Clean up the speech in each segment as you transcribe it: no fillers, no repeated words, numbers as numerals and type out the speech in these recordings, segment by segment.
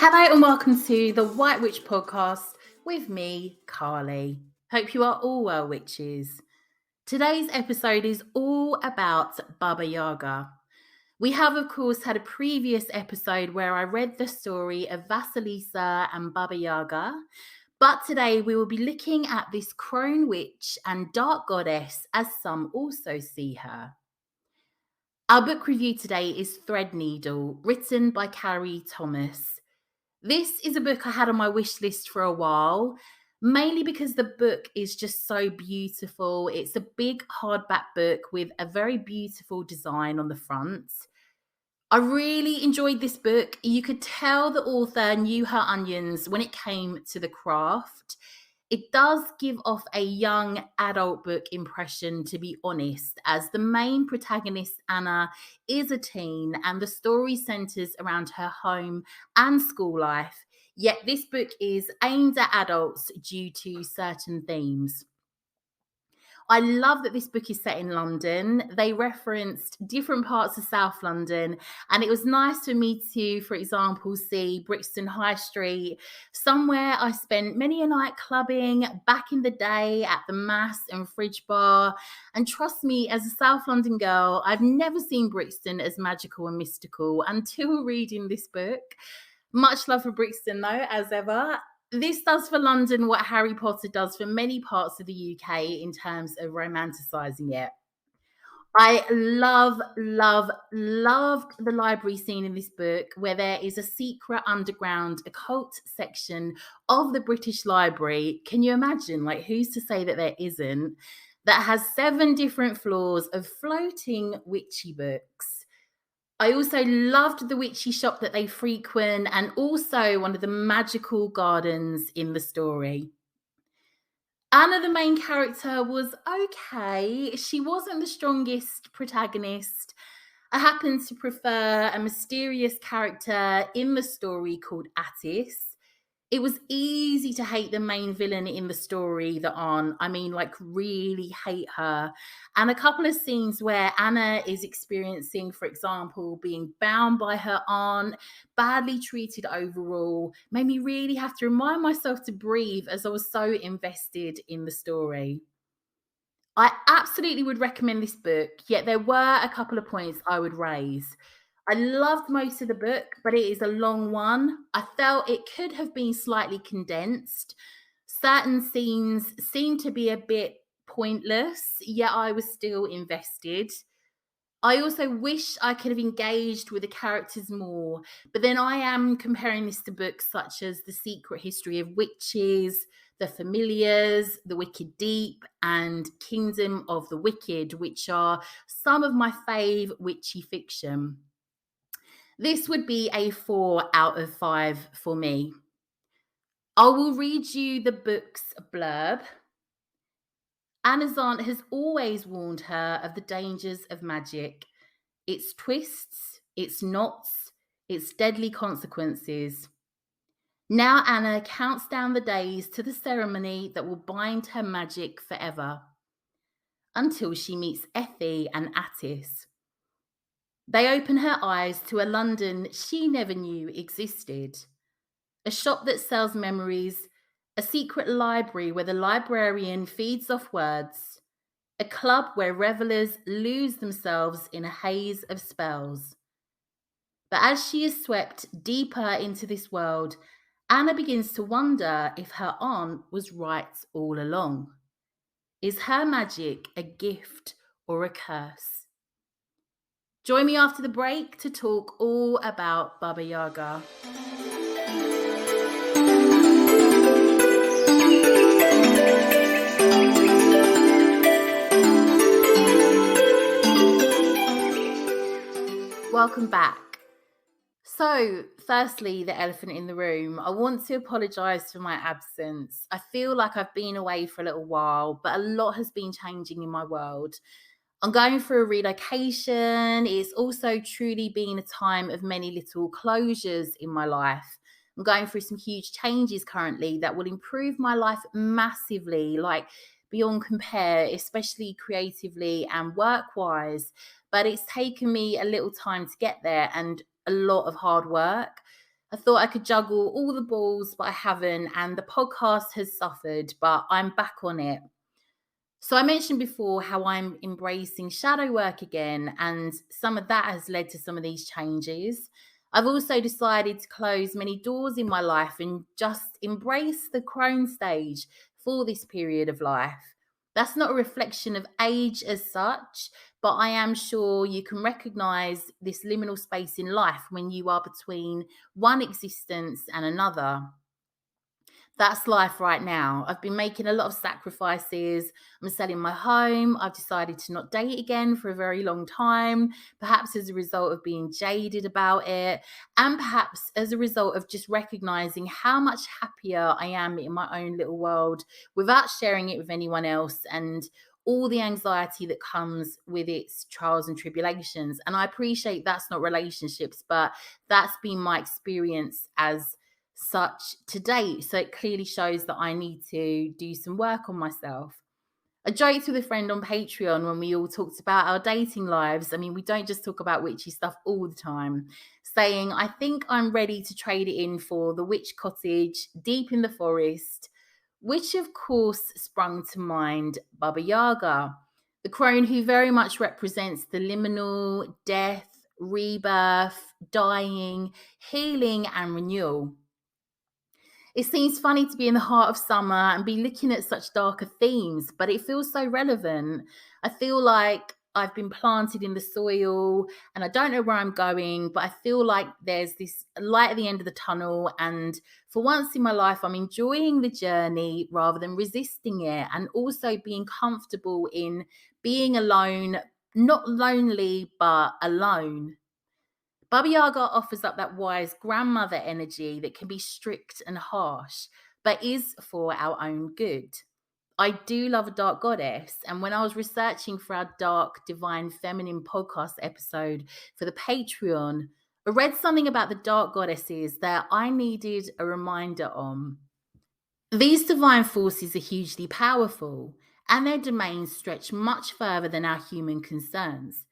Hello and welcome to the White Witch podcast with me, Carly. Hope you are all well, witches. Today's episode is all about Baba Yaga. We have, of course, had a previous episode where I read the story of Vasalisa and Baba Yaga, but today we will be looking at this crone witch and dark goddess as some also see her. Our book review today is Threadneedle, written by Cari Thomas. This is a book I had on my wish list for a while, mainly because the book is just so beautiful. It's a big hardback book with a very beautiful design on the front. I really enjoyed this book. You could tell the author knew her onions when it came to the craft. It does give off a young adult book impression, to be honest, as the main protagonist, Anna, is a teen and the story centres around her home and school life. Yet this book is aimed at adults due to certain themes. I love that this book is set in London. They referenced different parts of South London, and it was nice for me to, for example, see Brixton High Street, somewhere I spent many a night clubbing back in the day at the Mass and Fridge Bar. And trust me, as a South London girl, I've never seen Brixton as magical and mystical until reading this book. Much love for Brixton, though, as ever. This does for London what Harry Potter does for many parts of the UK in terms of romanticising it. I loved the library scene in this book where there is a secret underground occult section of the British Library. Can you imagine? Like, who's to say that there isn't? That has 7 different floors of floating witchy books. I also loved the witchy shop that they frequent and also one of the magical gardens in the story. Anna, the main character, was okay. She wasn't the strongest protagonist. I happen to prefer a mysterious character in the story called Attis. It was easy to hate the main villain in the story, really hate her. And a couple of scenes where Anna is experiencing, for example, being bound by her aunt, badly treated overall, made me really have to remind myself to breathe as I was so invested in the story. I absolutely would recommend this book, yet there were a couple of points I would raise. I loved most of the book, but it is a long one. I felt it could have been slightly condensed. Certain scenes seemed to be a bit pointless, yet I was still invested. I also wish I could have engaged with the characters more, but then I am comparing this to books such as The Secret History of Witches, The Familiars, The Wicked Deep, and Kingdom of the Wicked, which are some of my fave witchy fiction. This would be a 4 out of 5 for me. I will read you the book's blurb. Anna's aunt has always warned her of the dangers of magic, its twists, its knots, its deadly consequences. Now Anna counts down the days to the ceremony that will bind her magic forever, until she meets Effie and Attis. They open her eyes to a London she never knew existed. A shop that sells memories, a secret library where the librarian feeds off words, a club where revelers lose themselves in a haze of spells. But as she is swept deeper into this world, Anna begins to wonder if her aunt was right all along. Is her magic a gift or a curse? Join me after the break to talk all about Baba Yaga. Welcome back. So, firstly, the elephant in the room. I want to apologize for my absence. I feel like I've been away for a little while, but a lot has been changing in my world. I'm going through a relocation. It's also truly been a time of many little closures in my life. I'm going through some huge changes currently that will improve my life massively, like beyond compare, especially creatively and work wise. But it's taken me a little time to get there and a lot of hard work. I thought I could juggle all the balls, but I haven't. And the podcast has suffered, but I'm back on it. So I mentioned before how I'm embracing shadow work again, and some of that has led to some of these changes. I've also decided to close many doors in my life and just embrace the crone stage for this period of life. That's not a reflection of age as such, but I am sure you can recognize this liminal space in life when you are between one existence and another. That's life right now. I've been making a lot of sacrifices. I'm selling my home. I've decided to not date again for a very long time, perhaps as a result of being jaded about it, and perhaps as a result of just recognizing how much happier I am in my own little world without sharing it with anyone else, and all the anxiety that comes with its trials and tribulations. And I appreciate that's not relationships, but that's been my experience as such to date. So it clearly shows that I need to do some work on myself. I joked with a friend on Patreon when we all talked about our dating lives. I mean, we don't just talk about witchy stuff all the time, saying, I think I'm ready to trade it in for the witch cottage deep in the forest, which of course sprung to mind Baba Yaga, the crone who very much represents the liminal, death, rebirth, dying, healing, and renewal. It seems funny to be in the heart of summer and be looking at such darker themes, but it feels so relevant. I feel like I've been planted in the soil and I don't know where I'm going, but I feel like there's this light at the end of the tunnel. And for once in my life, I'm enjoying the journey rather than resisting it, and also being comfortable in being alone, not lonely, but alone. Baba Yaga offers up that wise grandmother energy that can be strict and harsh, but is for our own good. I do love a dark goddess. And when I was researching for our Dark Divine Feminine podcast episode for the Patreon, I read something about the dark goddesses that I needed a reminder on. These divine forces are hugely powerful, and their domains stretch much further than our human concerns.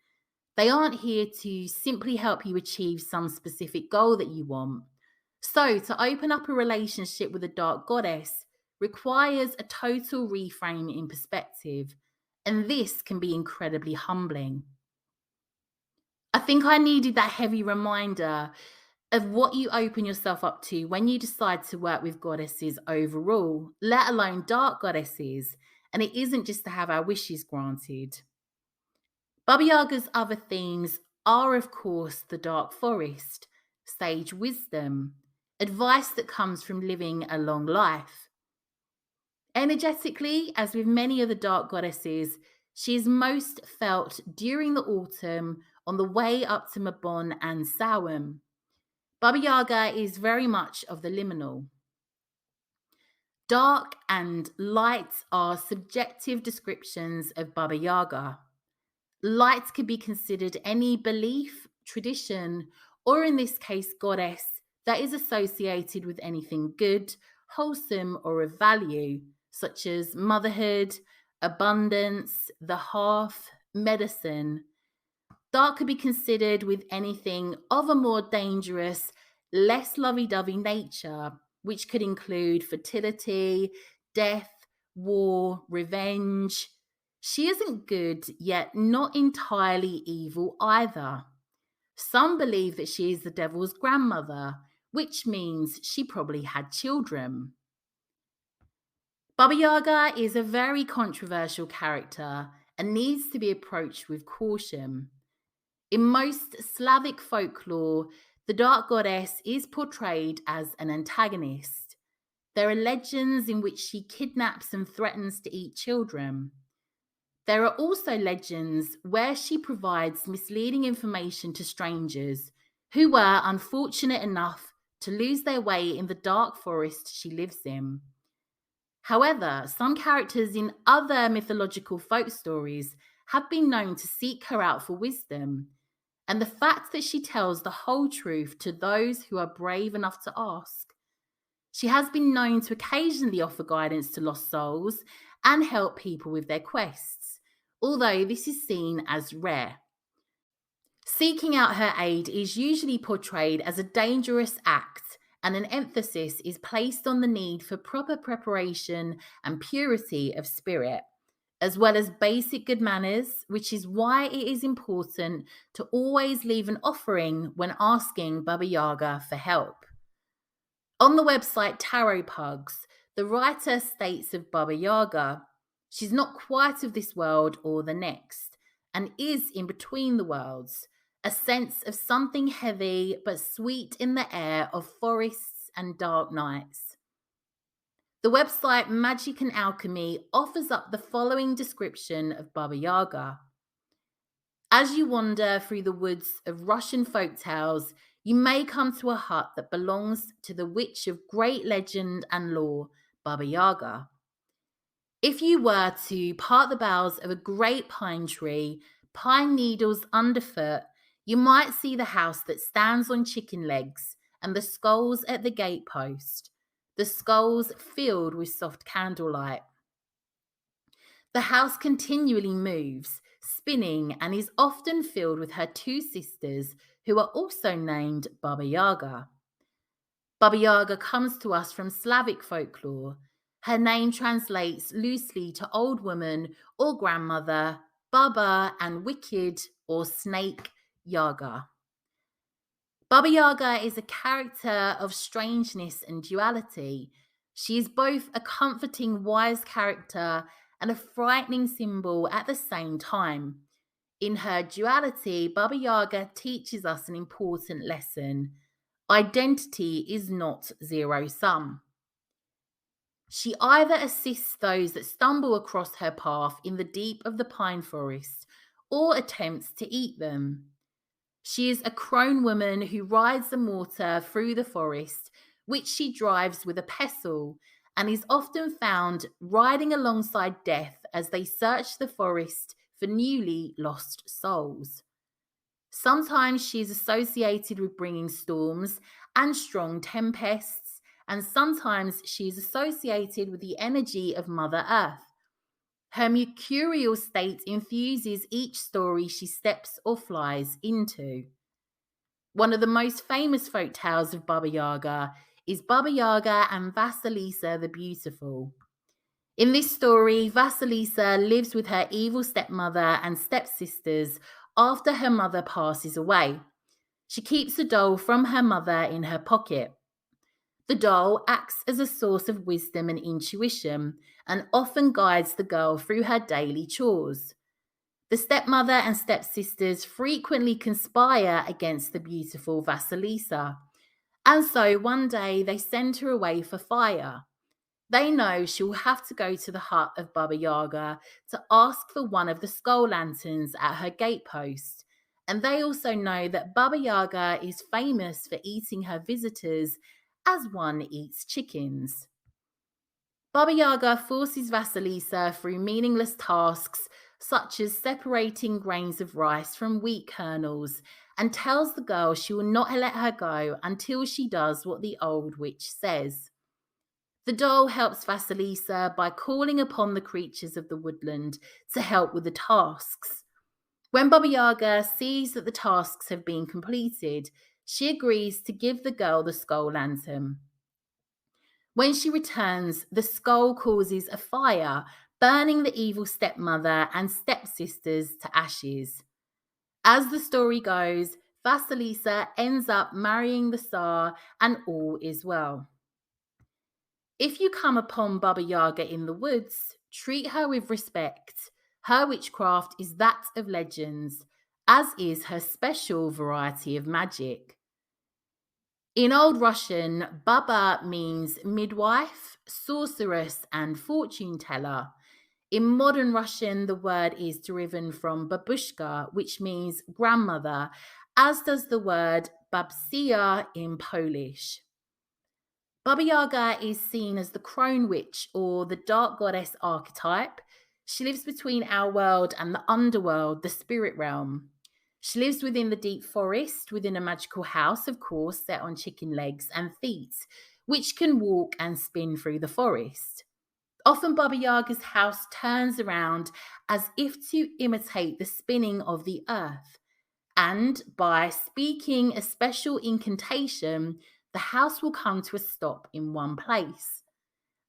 They aren't here to simply help you achieve some specific goal that you want. So, to open up a relationship with a dark goddess requires a total reframe in perspective, and this can be incredibly humbling. I think I needed that heavy reminder of what you open yourself up to when you decide to work with goddesses overall, let alone dark goddesses. And it isn't just to have our wishes granted. Baba Yaga's other themes are, of course, the dark forest, sage wisdom, advice that comes from living a long life. Energetically, as with many of the dark goddesses, she is most felt during the autumn on the way up to Mabon and Samhain. Baba Yaga is very much of the liminal. Dark and light are subjective descriptions of Baba Yaga. Light could be considered any belief, tradition, or in this case, goddess that is associated with anything good, wholesome, or of value, such as motherhood, abundance, the hearth, medicine. Dark could be considered with anything of a more dangerous, less lovey-dovey nature, which could include fertility, death, war, revenge. She isn't good, yet not entirely evil either. Some believe that she is the devil's grandmother, which means she probably had children. Baba Yaga is a very controversial character and needs to be approached with caution. In most Slavic folklore, the dark goddess is portrayed as an antagonist. There are legends in which she kidnaps and threatens to eat children. There are also legends where she provides misleading information to strangers, who were unfortunate enough to lose their way in the dark forest she lives in. However, some characters in other mythological folk stories have been known to seek her out for wisdom, and the fact that she tells the whole truth to those who are brave enough to ask. She has been known to occasionally offer guidance to lost souls and help people with their quests, although this is seen as rare. Seeking out her aid is usually portrayed as a dangerous act, and an emphasis is placed on the need for proper preparation and purity of spirit, as well as basic good manners, which is why it is important to always leave an offering when asking Baba Yaga for help. On the website TarotPugs, the writer states of Baba Yaga, she's not quite of this world or the next, and is in between the worlds, a sense of something heavy but sweet in the air of forests and dark nights. The website Magic and Alchemy offers up the following description of Baba Yaga. As you wander through the woods of Russian folktales, you may come to a hut that belongs to the witch of great legend and lore, Baba Yaga. If you were to part the boughs of a great pine tree, pine needles underfoot, you might see the house that stands on chicken legs and the skulls at the gatepost, the skulls filled with soft candlelight. The house continually moves, spinning, and is often filled with her two sisters, who are also named Baba Yaga. Baba Yaga comes to us from Slavic folklore. Her name translates loosely to old woman or grandmother, Baba, and wicked or snake Yaga. Baba Yaga is a character of strangeness and duality. She is both a comforting, wise character and a frightening symbol at the same time. In her duality, Baba Yaga teaches us an important lesson. Identity is not zero-sum. She either assists those that stumble across her path in the deep of the pine forest or attempts to eat them. She is a crone woman who rides a mortar through the forest, which she drives with a pestle, and is often found riding alongside death as they search the forest for newly lost souls. Sometimes she is associated with bringing storms and strong tempests, and sometimes she is associated with the energy of Mother Earth. Her mercurial state infuses each story she steps or flies into. One of the most famous folk tales of Baba Yaga is Baba Yaga and Vasalisa the Beautiful. In this story, Vasalisa lives with her evil stepmother and stepsisters after her mother passes away. She keeps the doll from her mother in her pocket. The doll acts as a source of wisdom and intuition and often guides the girl through her daily chores. The stepmother and stepsisters frequently conspire against the beautiful Vasalisa, and so one day they send her away for fire. They know she will have to go to the hut of Baba Yaga to ask for one of the skull lanterns at her gatepost, and they also know that Baba Yaga is famous for eating her visitors as one eats chickens. Baba Yaga forces Vasalisa through meaningless tasks such as separating grains of rice from wheat kernels, and tells the girl she will not let her go until she does what the old witch says. The doll helps Vasalisa by calling upon the creatures of the woodland to help with the tasks. When Baba Yaga sees that the tasks have been completed, she agrees to give the girl the skull lantern. When she returns, the skull causes a fire, burning the evil stepmother and stepsisters to ashes. As the story goes, Vasalisa ends up marrying the Tsar, and all is well. If you come upon Baba Yaga in the woods, treat her with respect. Her witchcraft is that of legends, as is her special variety of magic. In Old Russian, Baba means midwife, sorceress, and fortune teller. In modern Russian, the word is derived from babushka, which means grandmother, as does the word babcia in Polish. Baba Yaga is seen as the crone witch or the dark goddess archetype. She lives between our world and the underworld, the spirit realm. She lives within the deep forest, within a magical house, of course, set on chicken legs and feet, which can walk and spin through the forest. Often Baba Yaga's house turns around as if to imitate the spinning of the earth. And by speaking a special incantation, the house will come to a stop in one place.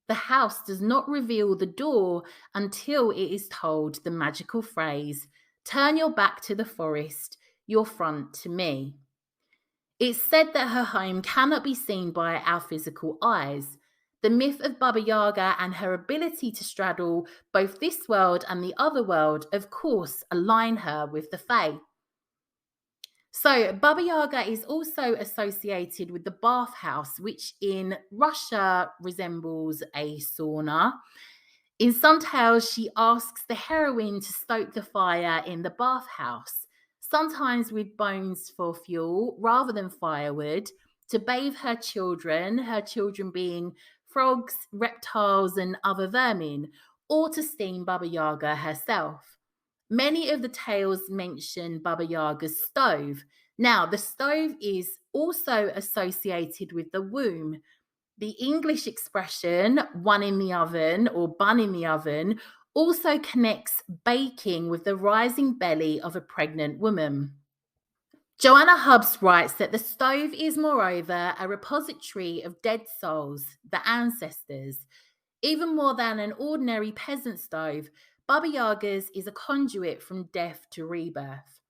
The house does not reveal the door until it is told the magical phrase, "Turn your back to the forest, your front to me." It's said that her home cannot be seen by our physical eyes. The myth of Baba Yaga and her ability to straddle both this world and the other world, of course, align her with the Fae. So, Baba Yaga is also associated with the bathhouse, which in Russia resembles a sauna. In some tales, she asks the heroine to stoke the fire in the bathhouse, sometimes with bones for fuel rather than firewood, to bathe her children being frogs, reptiles, and other vermin, or to steam Baba Yaga herself. Many of the tales mention Baba Yaga's stove. Now, the stove is also associated with the womb. The English expression one in the oven or bun in the oven also connects baking with the rising belly of a pregnant woman. Joanna Hubbs writes that the stove is, moreover, a repository of dead souls, the ancestors. Even more than an ordinary peasant stove, Baba Yaga's is a conduit from death to rebirth.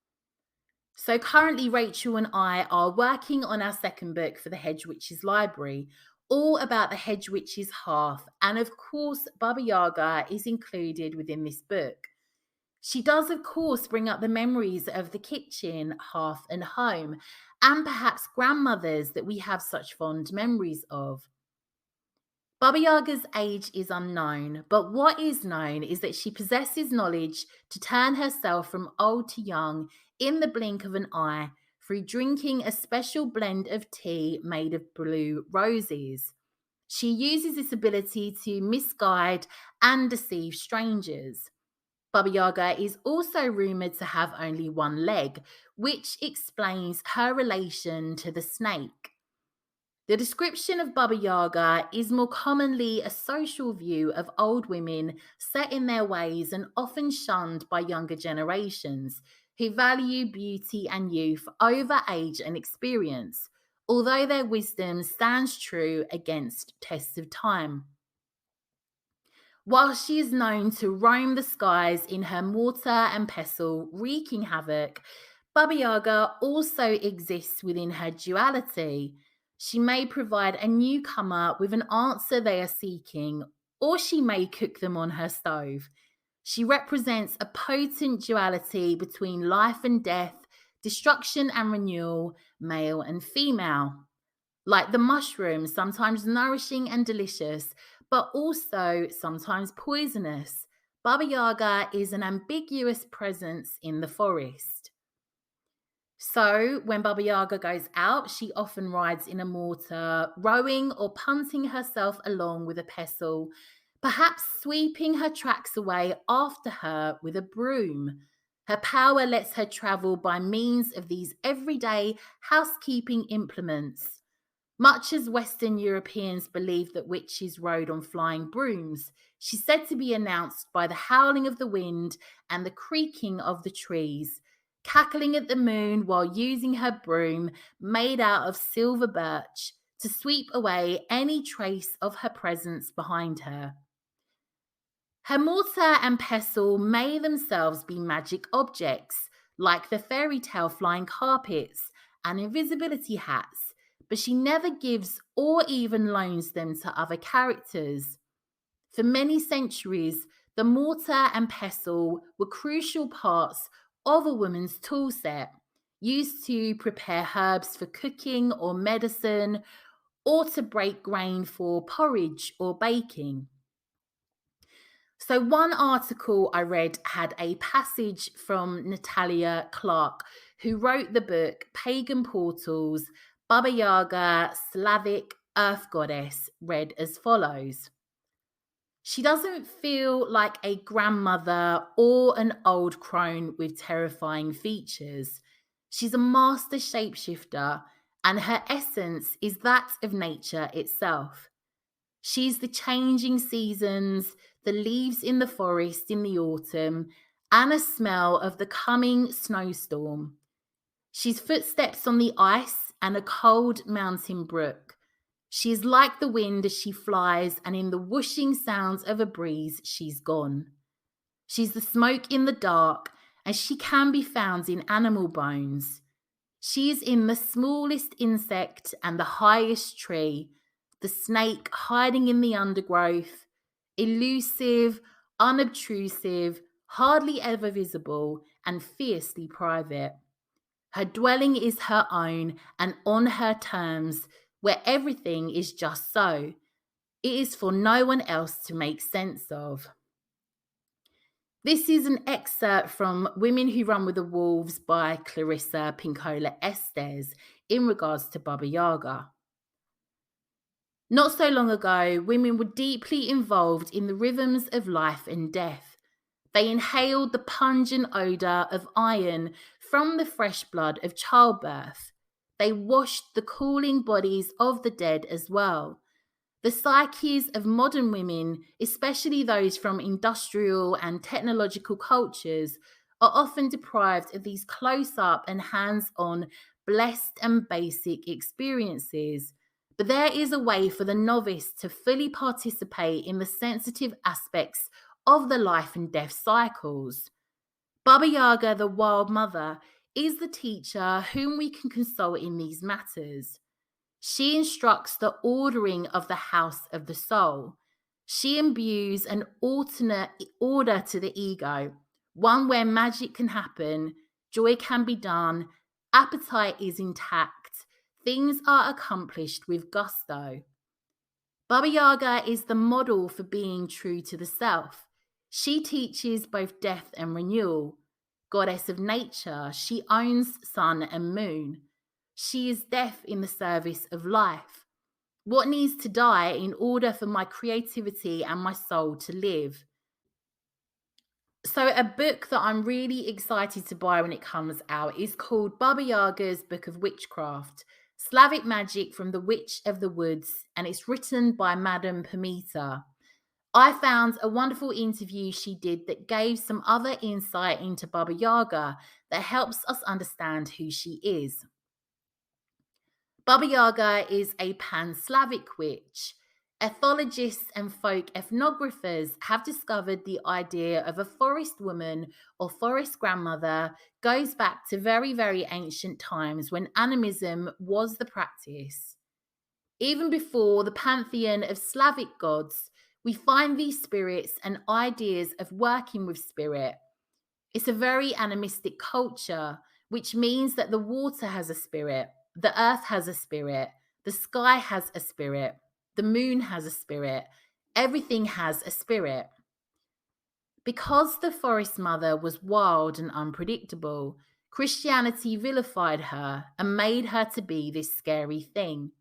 So currently, Rachel and I are working on our second book for the Hedge Witches Library, all about the Hedge Witches hearth. And of course, Baba Yaga is included within this book. She does, of course, bring up the memories of the kitchen, hearth, and home, and perhaps grandmothers that we have such fond memories of. Baba Yaga's age is unknown, but what is known is that she possesses knowledge to turn herself from old to young in the blink of an eye through drinking a special blend of tea made of blue roses. She uses this ability to misguide and deceive strangers. Baba Yaga is also rumoured to have only one leg, which explains her relation to the snake. The description of Baba Yaga is more commonly a social view of old women set in their ways and often shunned by younger generations who value beauty and youth over age and experience, although their wisdom stands true against tests of time. While she is known to roam the skies in her mortar and pestle, wreaking havoc, Baba Yaga also exists within her duality. She may provide a newcomer with an answer they are seeking, or she may cook them on her stove. She represents a potent duality between life and death, destruction and renewal, male and female. Like the mushroom, sometimes nourishing and delicious, but also sometimes poisonous, Baba Yaga is an ambiguous presence in the forest. So, when Baba Yaga goes out, she often rides in a mortar, rowing or punting herself along with a pestle, perhaps sweeping her tracks away after her with a broom. Her power lets her travel by means of these everyday housekeeping implements. Much as Western Europeans believe that witches rode on flying brooms, she's said to be announced by the howling of the wind and the creaking of the trees, cackling at the moon while using her broom made out of silver birch to sweep away any trace of her presence behind her. Her mortar and pestle may themselves be magic objects, like the fairy tale flying carpets and invisibility hats, but she never gives or even loans them to other characters. For many centuries, the mortar and pestle were crucial parts of a woman's tool set, used to prepare herbs for cooking or medicine, or to break grain for porridge or baking. So one article I read had a passage from Natalia Clark, who wrote the book Pagan Portals, Baba Yaga, Slavic Earth Goddess, read as follows. She doesn't feel like a grandmother or an old crone with terrifying features. She's a master shapeshifter, and her essence is that of nature itself. She's the changing seasons, the leaves in the forest in the autumn, and a smell of the coming snowstorm. She's footsteps on the ice and a cold mountain brook. She is like the wind as she flies, and in the whooshing sounds of a breeze, she's gone. She's the smoke in the dark, and she can be found in animal bones. She is in the smallest insect and the highest tree, the snake hiding in the undergrowth, elusive, unobtrusive, hardly ever visible, and fiercely private. Her dwelling is her own and on her terms, where everything is just so. It is for no one else to make sense of. This is an excerpt from Women Who Run with the Wolves by Clarissa Pinkola Estes in regards to Baba Yaga. Not so long ago, women were deeply involved in the rhythms of life and death. They inhaled the pungent odour of iron from the fresh blood of childbirth. They washed the cooling bodies of the dead as well. The psyches of modern women, especially those from industrial and technological cultures, are often deprived of these close-up and hands-on, blessed and basic experiences. But there is a way for the novice to fully participate in the sensitive aspects of the life and death cycles. Baba Yaga, the Wild Mother, is the teacher whom we can consult in these matters. She instructs the ordering of the house of the soul. She imbues an alternate order to the ego, one where magic can happen, joy can be done, appetite is intact, things are accomplished with gusto. Baba Yaga is the model for being true to the self. She teaches both death and renewal. Goddess of nature, she owns sun and moon. She is death in the service of life. What needs to die in order for my creativity and my soul to live? So a book that I'm really excited to buy when it comes out is called Baba Yaga's Book of Witchcraft, Slavic Magic from the Witch of the Woods, and it's written by Madame Pamita. I found a wonderful interview she did that gave some other insight into Baba Yaga that helps us understand who she is. Baba Yaga is a pan-Slavic witch. Ethologists and folk ethnographers have discovered the idea of a forest woman or forest grandmother goes back to very, very ancient times when animism was the practice. Even before the pantheon of Slavic gods, we find these spirits and ideas of working with spirit. It's a very animistic culture, which means that the water has a spirit, the earth has a spirit, the sky has a spirit, the moon has a spirit, everything has a spirit. Because the forest mother was wild and unpredictable, Christianity vilified her and made her to be this scary thing.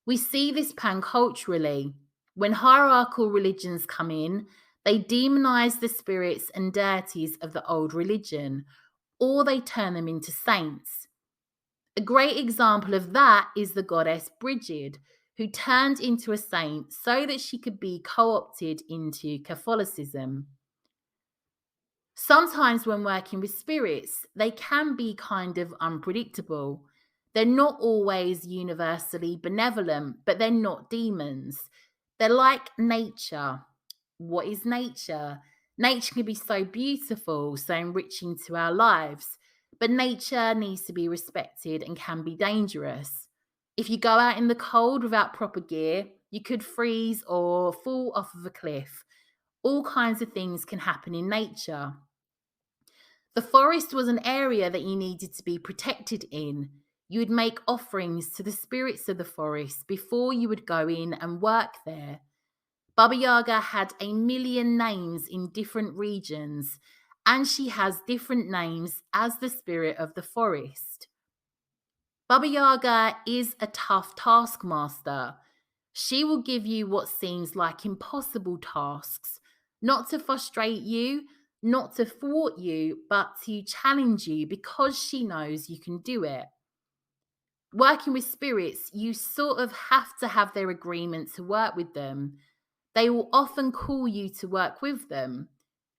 We see this pan-culturally. When hierarchical religions come in, they demonize the spirits and deities of the old religion, or they turn them into saints. A great example of that is the goddess Brigid, who turned into a saint so that she could be co-opted into Catholicism. Sometimes when working with spirits, they can be kind of unpredictable. They're not always universally benevolent, but they're not demons. They're like nature. What is nature? Nature can be so beautiful, so enriching to our lives, but nature needs to be respected and can be dangerous. If you go out in the cold without proper gear, you could freeze or fall off of a cliff. All kinds of things can happen in nature. The forest was an area that you needed to be protected in. You would make offerings to the spirits of the forest before you would go in and work there. Baba Yaga had 1 million names in different regions, and she has different names as the spirit of the forest. Baba Yaga is a tough taskmaster. She will give you what seems like impossible tasks, not to frustrate you, not to thwart you, but to challenge you because she knows you can do it. Working with spirits, you sort of have to have their agreement to work with them. They will often call you to work with them.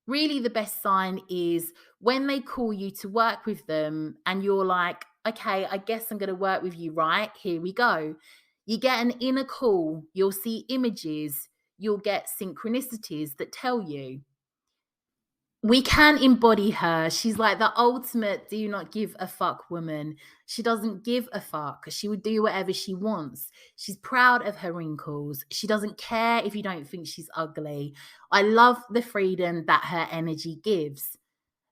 Really, the best sign is when they call you to work with them and you're like, okay, I guess I'm going to work with you, right? Here we go. You get an inner call, you'll see images, you'll get synchronicities that tell you. We can embody her. She's like the ultimate do not give a fuck woman. She doesn't give a fuck. She would do whatever she wants. She's proud of her wrinkles. She doesn't care if you don't think she's ugly. I love the freedom that her energy gives.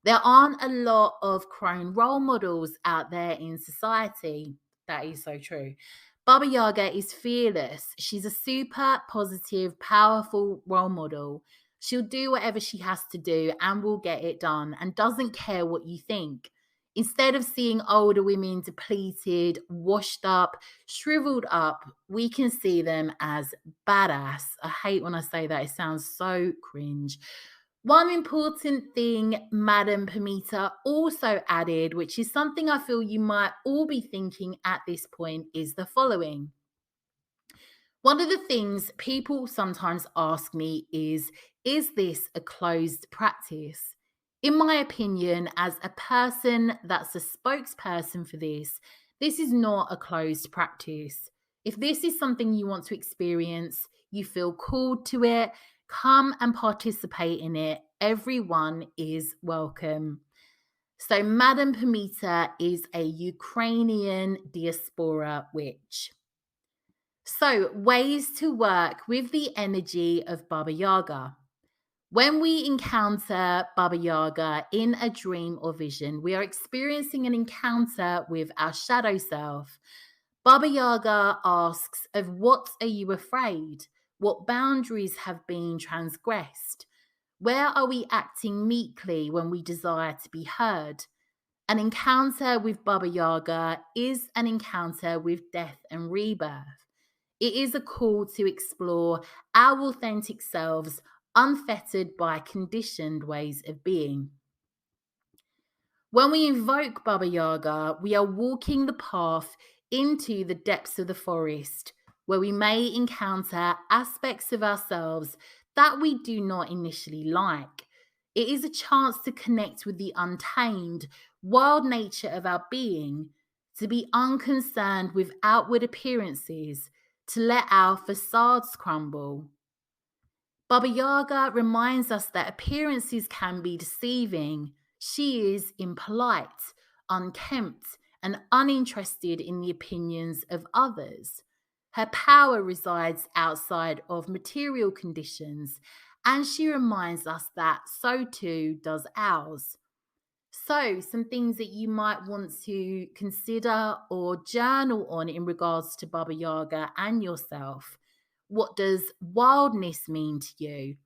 There aren't a lot of crone role models out there in society. That is so true. Baba Yaga is fearless. She's a super positive, powerful role model. She'll do whatever she has to do and will get it done and doesn't care what you think. Instead of seeing older women depleted, washed up, shriveled up, we can see them as badass. I hate when I say that, it sounds so cringe. One important thing Madame Pamita also added, which is something I feel you might all be thinking at this point, is the following. One of the things people sometimes ask me is this a closed practice? In my opinion, as a person that's a spokesperson for this is not a closed practice. If this is something you want to experience, you feel called to it, come and participate in it. Everyone is welcome. So, Madame Pamita is a Ukrainian diaspora witch. So, ways to work with the energy of Baba Yaga. When we encounter Baba Yaga in a dream or vision, we are experiencing an encounter with our shadow self. Baba Yaga asks, of what are you afraid? What boundaries have been transgressed? Where are we acting meekly when we desire to be heard? An encounter with Baba Yaga is an encounter with death and rebirth. It is a call to explore our authentic selves, unfettered by conditioned ways of being. When we invoke Baba Yaga, we are walking the path into the depths of the forest, where we may encounter aspects of ourselves that we do not initially like. It is a chance to connect with the untamed, wild nature of our being, to be unconcerned with outward appearances, to let our facades crumble. Baba Yaga reminds us that appearances can be deceiving. She is impolite, unkempt, and uninterested in the opinions of others. Her power resides outside of material conditions, and she reminds us that so too does ours. So, some things that you might want to consider or journal on in regards to Baba Yaga and yourself. What does wildness mean to you?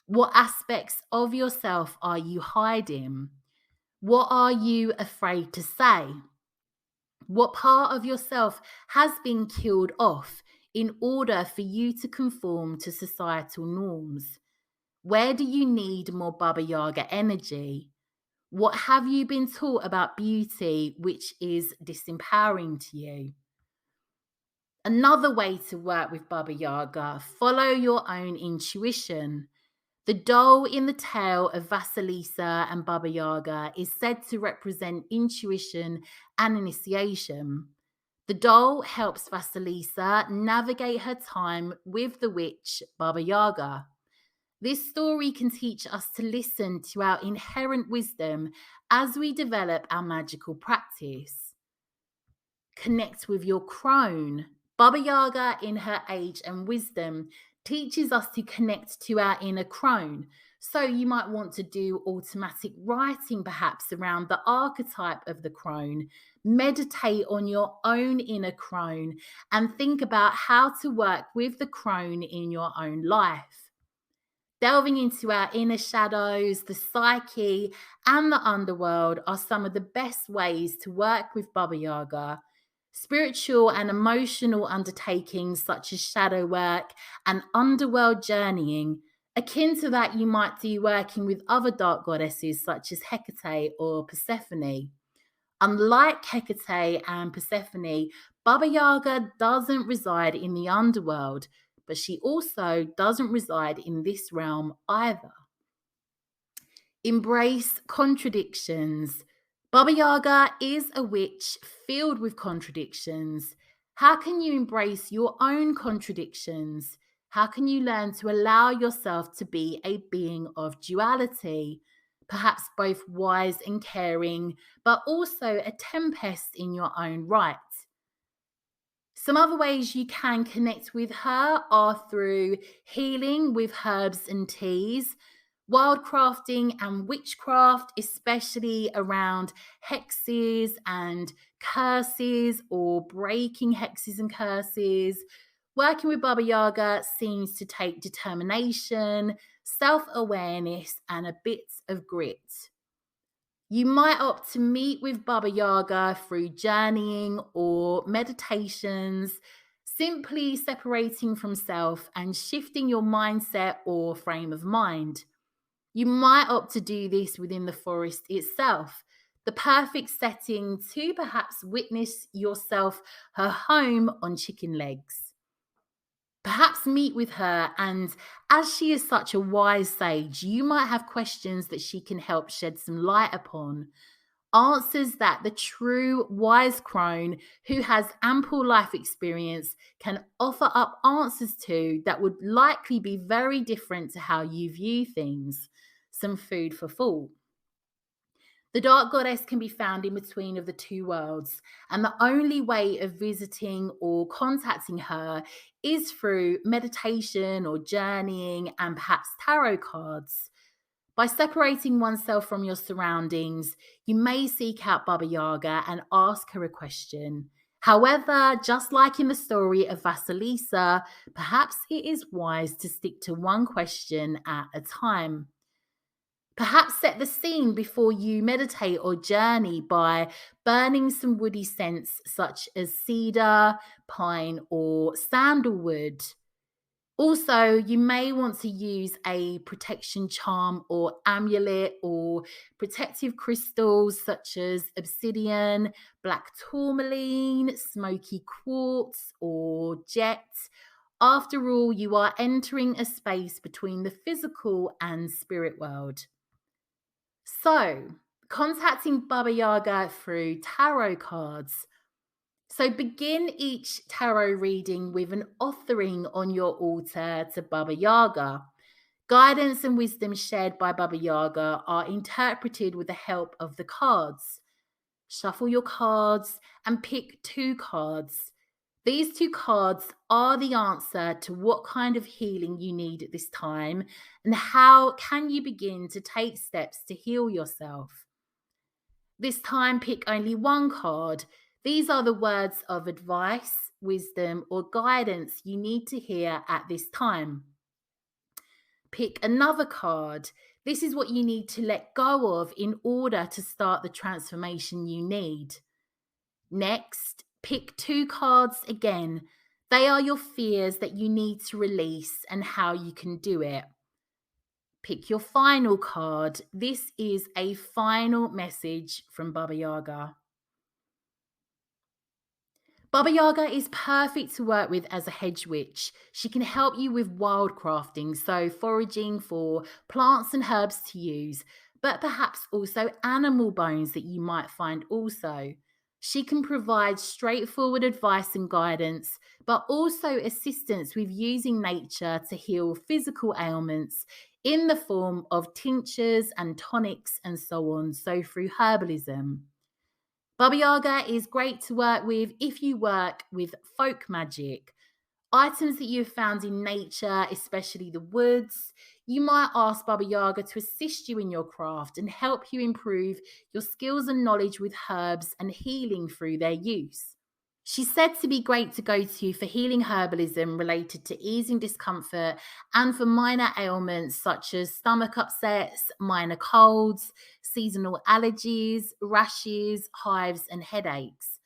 What aspects of yourself are you hiding? What are you afraid to say? What part of yourself has been killed off in order for you to conform to societal norms? Where do you need more Baba Yaga energy? What have you been taught about beauty which is disempowering to you? Another way to work with Baba Yaga, follow your own intuition. The doll in the tale of Vasalisa and Baba Yaga is said to represent intuition and initiation. The doll helps Vasalisa navigate her time with the witch Baba Yaga. This story can teach us to listen to our inherent wisdom as we develop our magical practice. Connect with your crone. Baba Yaga, in her age and wisdom, teaches us to connect to our inner crone. So you might want to do automatic writing perhaps around the archetype of the crone. Meditate on your own inner crone and think about how to work with the crone in your own life. Delving into our inner shadows, the psyche, and the underworld are some of the best ways to work with Baba Yaga. Spiritual and emotional undertakings such as shadow work and underworld journeying, akin to that you might do working with other dark goddesses such as Hecate or Persephone. Unlike Hecate and Persephone, Baba Yaga doesn't reside in the underworld, but she also doesn't reside in this realm either. Embrace contradictions. Baba Yaga is a witch filled with contradictions. How can you embrace your own contradictions? How can you learn to allow yourself to be a being of duality? Perhaps both wise and caring, but also a tempest in your own right. Some other ways you can connect with her are through healing with herbs and teas, wildcrafting and witchcraft, especially around hexes and curses or breaking hexes and curses. Working with Baba Yaga seems to take determination, self awareness, and a bit of grit. You might opt to meet with Baba Yaga through journeying or meditations, simply separating from self and shifting your mindset or frame of mind. You might opt to do this within the forest itself, the perfect setting to perhaps witness yourself her home on chicken legs. Perhaps meet with her, and as she is such a wise sage, you might have questions that she can help shed some light upon. Answers that the true wise crone who has ample life experience can offer up answers to that would likely be very different to how you view things. Some food for thought. The dark goddess can be found in between of the two worlds, and the only way of visiting or contacting her is through meditation or journeying and perhaps tarot cards. By separating oneself from your surroundings, you may seek out Baba Yaga and ask her a question. However, just like in the story of Vasalisa, perhaps it is wise to stick to one question at a time. Perhaps set the scene before you meditate or journey by burning some woody scents such as cedar, pine, or sandalwood. Also, you may want to use a protection charm or amulet or protective crystals such as obsidian, black tourmaline, smoky quartz, or jet. After all, you are entering a space between the physical and spirit world. So, contacting Baba Yaga through tarot cards. So begin each tarot reading with an offering on your altar to Baba Yaga. Guidance and wisdom shared by Baba Yaga are interpreted with the help of the cards. Shuffle your cards and pick 2 cards. These 2 cards are the answer to what kind of healing you need at this time and how can you begin to take steps to heal yourself. This time, pick only 1 card. These are the words of advice, wisdom, or guidance you need to hear at this time. Pick another card. This is what you need to let go of in order to start the transformation you need. Next, pick 2 cards again. They are your fears that you need to release and how you can do it. Pick your final card. This is a final message from Baba Yaga. Baba Yaga is perfect to work with as a hedge witch. She can help you with wildcrafting, so foraging for plants and herbs to use, but perhaps also animal bones that you might find also. She can provide straightforward advice and guidance, but also assistance with using nature to heal physical ailments in the form of tinctures and tonics and so on, so through herbalism. Baba Yaga is great to work with if you work with folk magic. Items that you have found in nature, especially the woods. You might ask Baba Yaga to assist you in your craft and help you improve your skills and knowledge with herbs and healing through their use. She's said to be great to go to for healing herbalism related to easing discomfort and for minor ailments such as stomach upsets, minor colds, seasonal allergies, rashes, hives, and headaches.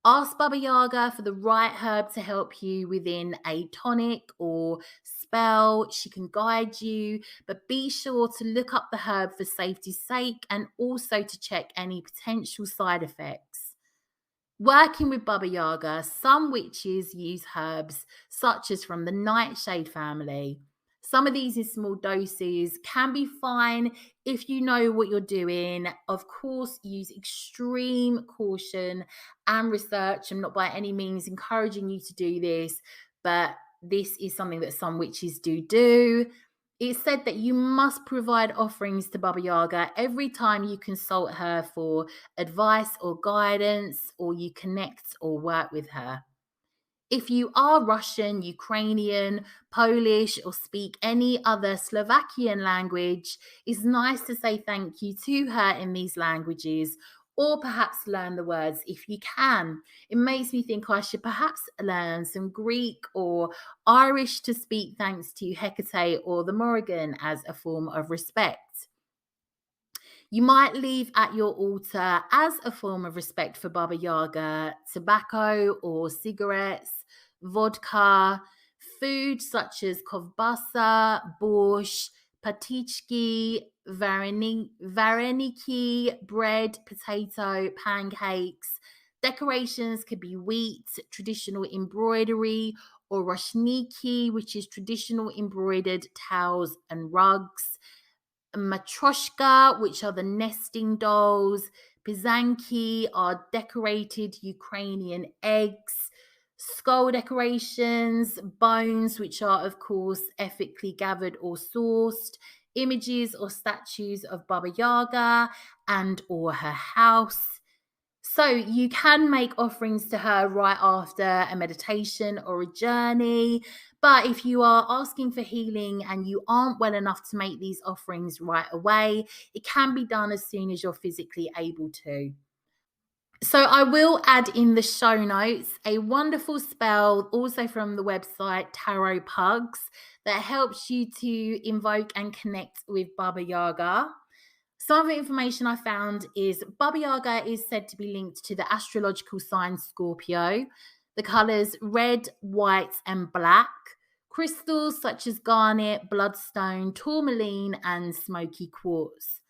Ask Baba Yaga for the right herb to help you within a tonic or spell. She can guide you, but be sure to look up the herb for safety's sake and also to check any potential side effects. Working with Baba Yaga, some witches use herbs such as from the nightshade family. Some of these in small doses can be fine if you know what you're doing. Of course, use extreme caution and research. I'm not by any means encouraging you to do this, but this is something that some witches do. It's said that you must provide offerings to Baba Yaga every time you consult her for advice or guidance, or you connect or work with her. If you are Russian, Ukrainian, Polish, or speak any other Slovakian language, it's nice to say thank you to her in these languages, or perhaps learn the words if you can. It makes me think I should perhaps learn some Greek or Irish to speak thanks to Hecate or the Morrigan as a form of respect. You might leave at your altar as a form of respect for Baba Yaga tobacco or cigarettes, vodka, food such as kovbasa, borscht, patichki, vareniki, bread, potato, pancakes. Decorations could be wheat, traditional embroidery, or rushniki, which is traditional embroidered towels and rugs. Matryoshka, which are the nesting dolls. Pizanki are decorated Ukrainian eggs. Skull decorations, bones, which are, of course, ethically gathered or sourced. Images or statues of Baba Yaga and or her house. So you can make offerings to her right after a meditation or a journey. But if you are asking for healing and you aren't well enough to make these offerings right away, it can be done as soon as you're physically able to. So I will add in the show notes a wonderful spell, also from the website TarotPugs, that helps you to invoke and connect with Baba Yaga. Some of the information I found is Baba Yaga is said to be linked to the astrological sign Scorpio, the colours red, white, and black, crystals such as garnet, bloodstone, tourmaline, and smoky quartz.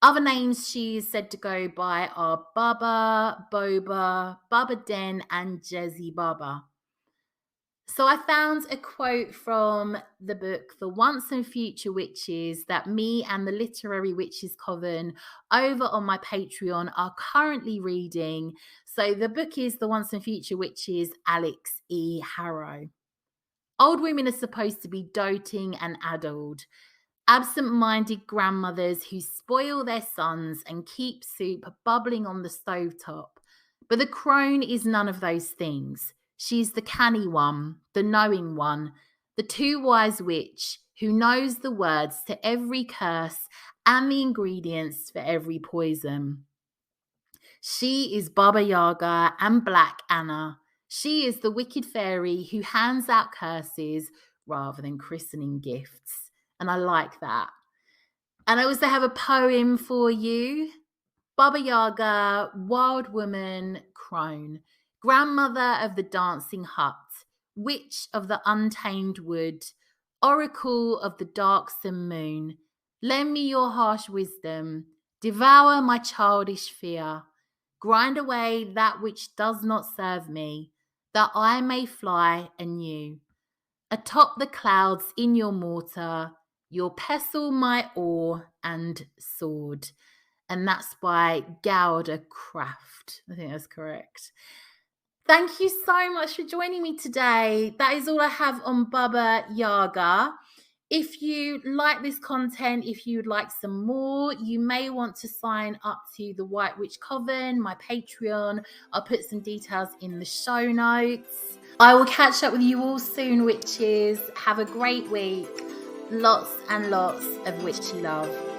Other names she is said to go by are Baba, Boba, Baba Den, and Jezi Baba. So I found a quote from the book The Once and Future Witches that me and the Literary Witches Coven over on my Patreon are currently reading. So the book is The Once and Future Witches, Alex E. Harrow. Old women are supposed to be doting and addled. Absent-minded grandmothers who spoil their sons and keep soup bubbling on the stovetop. But the crone is none of those things. She's the canny one, the knowing one, the too wise witch who knows the words to every curse and the ingredients for every poison. She is Baba Yaga and Black Anna. She is the wicked fairy who hands out curses rather than christening gifts. And I like that. And I also have a poem for you. Baba Yaga, wild woman, crone, grandmother of the dancing hut, witch of the untamed wood, oracle of the darksome moon, lend me your harsh wisdom, devour my childish fear, grind away that which does not serve me, that I may fly anew. Atop the clouds in your mortar, your pestle my oar and sword. And that's by Gouda Craft. I think that's correct. Thank you so much for joining me today. That is all I have on Baba Yaga. If you like this content, if you would like some more, you may want to sign up to the White Witch Coven, my Patreon. I'll put some details in the show notes. I will catch up with you all soon, witches. Have a great week. Lots and lots of witchy love.